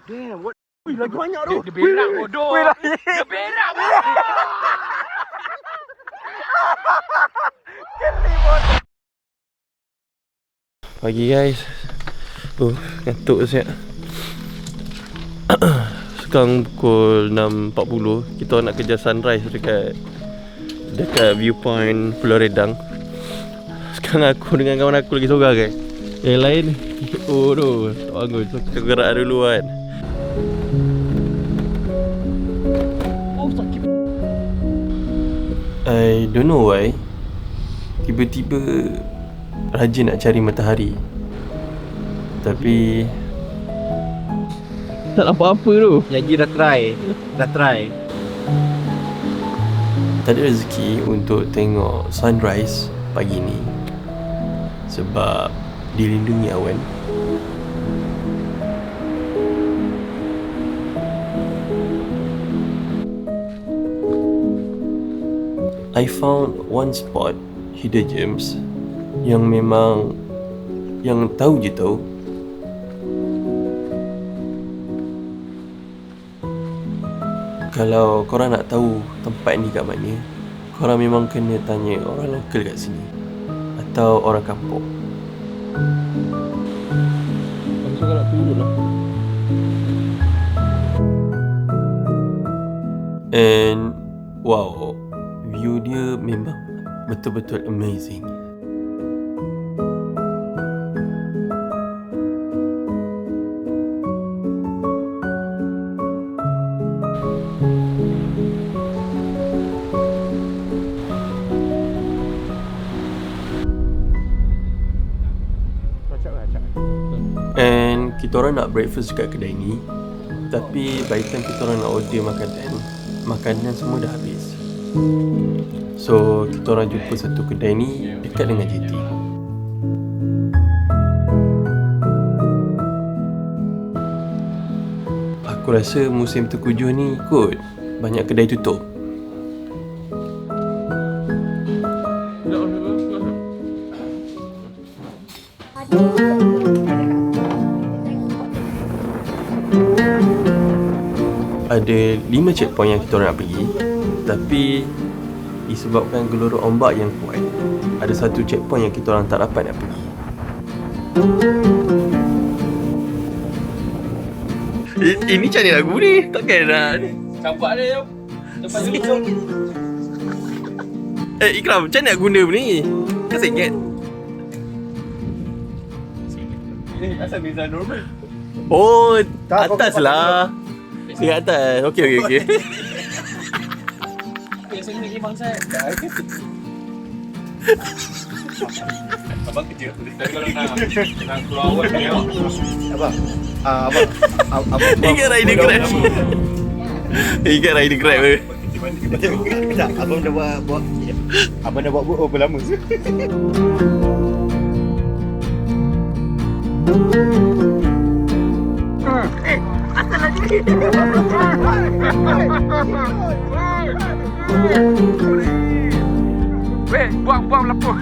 Damn, what? Wih, lagi banyak tu. Dia berak bodoh. Dia berak bodoh. Pagi guys. Ngantuk siap. Sekarang pukul 6.40. Kita nak kejar sunrise dekat viewpoint Pulau Redang. Sekarang aku dengan kawan aku lagi seorang guys. Yang lain tu tak bangun. So kita gerak dulu kan. Oh sakit. I don't know why tiba-tiba rajin nak cari matahari. Tapi tak nampak apa tu. Lagi dah try. Tak ada rezeki untuk tengok sunrise pagi ni sebab dilindungi awan. I found one spot, hidden gems, yang memang yang tahu je tahu. Kalau korang nak tahu tempat ni kat mana, korang memang kena tanya orang lokal kat sini atau orang kampung. Pasal kau nak turun lah. And wow, view dia memang betul-betul amazing. And kita orang nak breakfast dekat kedai ni, tapi by the time kita orang nak order makanan semua dah habis. So kita orang jumpa satu kedai ni dekat dengan JT. Aku rasa musim terkujuh ni kot banyak kedai tutup. Ada 5 checkpoint yang kita orang nak pergi, tapi disebabkan gelora ombak yang kuat, ada satu checkpoint yang kita orang tak dapat nak pergi. Ini macam mana lagu ni? Takkan nak ni. Campak dia. Tempat dulu. Ikram, macam mana nak guna ni? Kau ingat? Asal beza normal. Oh, atas lah. Dekat atas. Okey. Biasa ni lagi bangsa. Abang kerja. Kalau nak keluar awal ni. Abang. Abang. Ingat rider grab. Ingat rider grab ke? Tak, abang dah buat. Abang dah buat berapa lama? Asal lagi. Weh, buang lampu.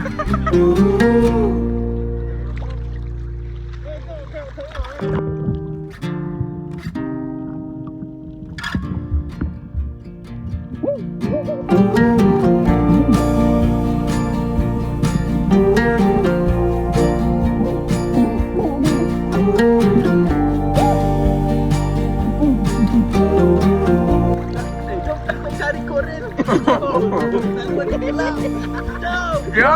Yo,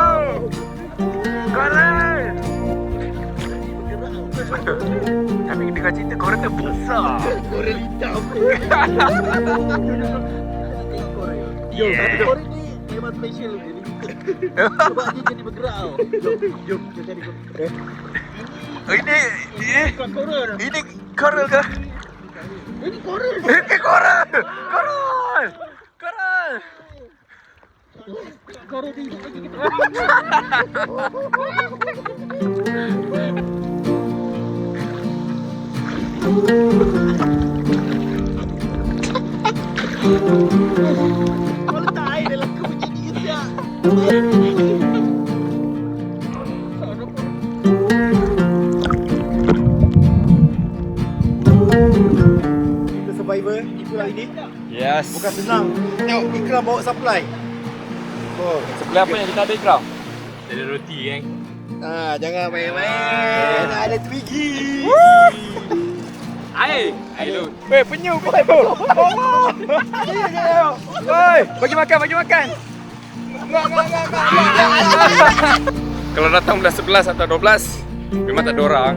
korang. Tapi dengar cerita korang tu besar. Korang hitam. Yo, tapi korang ni memang special je ni. Sebab dia jadi bergerak tau. Jom kita cari korang. Ini korang ke? Ini korang. Korang. Korang dia hidup lagi kita. Kau letak air dalam kau punya ni siap. Kita survivor iklan ini Yes. bukan senang. Tengok iklan bawa supply. Oh, Sebelah apa yang kita ada Ikram? Ada roti kan? jangan main-main. Ada Twiggy. Air. Air lu. Weh, penyu kau tu. Woi, bagi makan, bagi makan. Enggak. Kalau datang belas 11 atau 12, memang tak ada orang.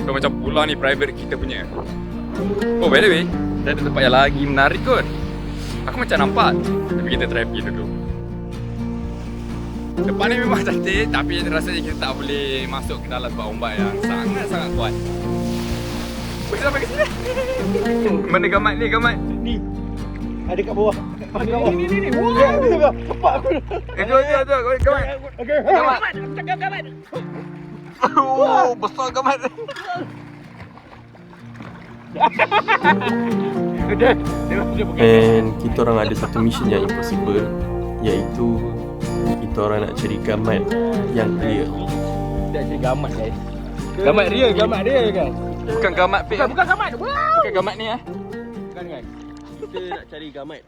So macam pulau ni private kita punya. Oh, by the way, ada tempat yang lagi menarik kot. Aku macam nampak, tapi kita try pergi dulu. Depan ni memang cantik, tapi rasanya kita tak boleh masuk ke dalam sebab ombak yang sangat-sangat kuat. Pergi sampai ke sini. Mana gamat ni, gamat? Ni. Ada kat bawah. Ni. Wah, ni sebab tempat aku. Tu, gamat. Okey. Gamat. Oh, besar gamat. And kita orang ada satu mission yang impossible, iaitu kita orang nak cari gamat yang real. Kita cari gamat guys. Gamat real guys. Bukan gamat fake. Bukan gamat. Wow. Bukan gamat ni Bukan guys. Kita nak cari gamat.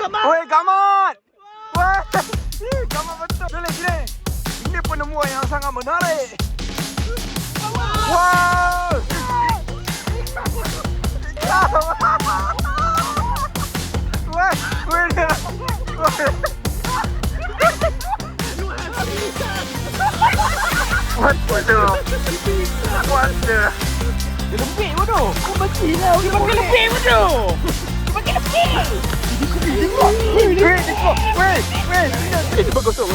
Oi, gamat. Wah. Gamat betul. Sini. Ini penemuan yang sangat menarik. Wow. What the? Lebih bodoh. Kau mesti lah. Dia pakai lebih bodoh. Dia pakai lebih. Weh. Cuba gosok.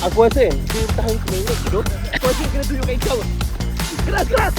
Aku rasa dia tahan seminit tu. Aku rasa kena tunjukkan kau. Keras.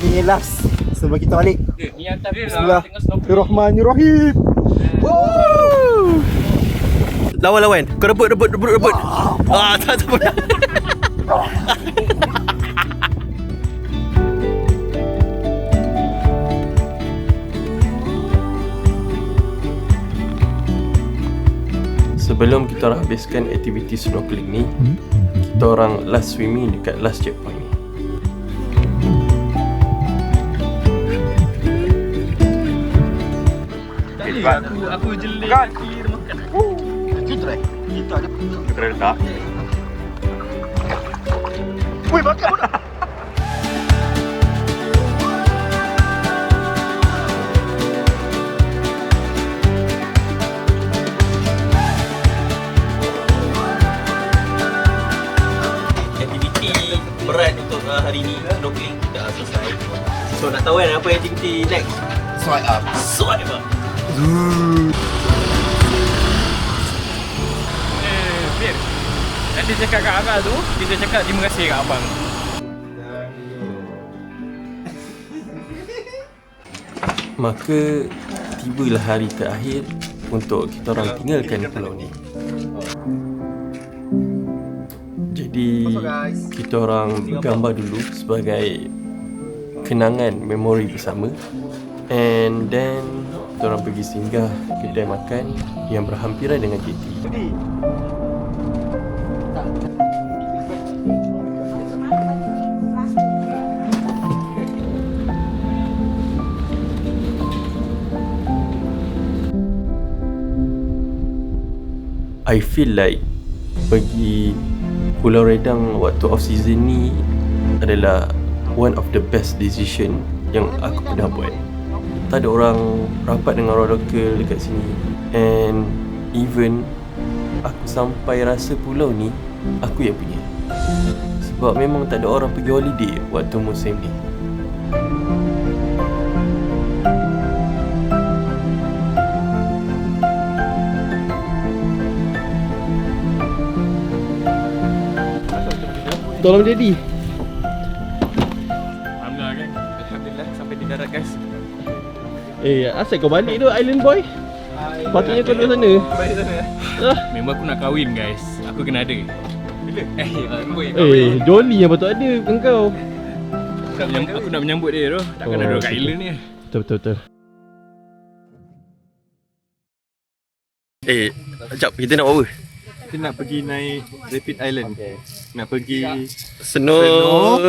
Ni last sebelum kita balik. Ni atas dia Bismillah. Bismillahirrahmanirrahim. Lawan. Kau rebut. Tak boleh. Sebelum kita orang habiskan aktiviti snorkeling ni, kita orang last swimming dekat last checkpoint ni. Aku jeling kaki makan. Kita try. Kita ada. Kena letak. Weh, makan bodoh. Aktiviti berat untuk hari ni, snorkeling dah selesai. So nak tahu kan apa aktiviti next? Swipe up. Fir. Nanti cakap kat Akak tu, kita cakap terima kasih kat abang. Maka tibalah hari terakhir untuk kita orang tinggalkan pulau ni. Jadi kita orang bergambar dulu sebagai kenangan memori bersama. And then kita orang pergi singgah kedai makan yang berhampiran dengan JT. I feel like pergi Pulau Redang waktu off season ni adalah one of the best decision yang aku pernah buat. Tak ada orang rapat dengan orang lokal dekat sini. And even aku sampai rasa pulau ni aku yang punya. Sebab memang tak ada orang pergi holiday waktu musim ni. Tolong jadi. Alhamdulillah kan. Alhamdulillah sampai di darat guys. Asal kau balik tu Island Boy? Patutnya kau duduk sana. Balik sana. Member aku nak kahwin guys. Aku kena ada. Bila? Jolly yang patut ada engkau. Aku nak menyambut dia tu. Takkan ada kat island ni. Betul. Sekejap, kita nak buat apa? Kita nak pergi naik Rapid Island. Nak pergi Snow.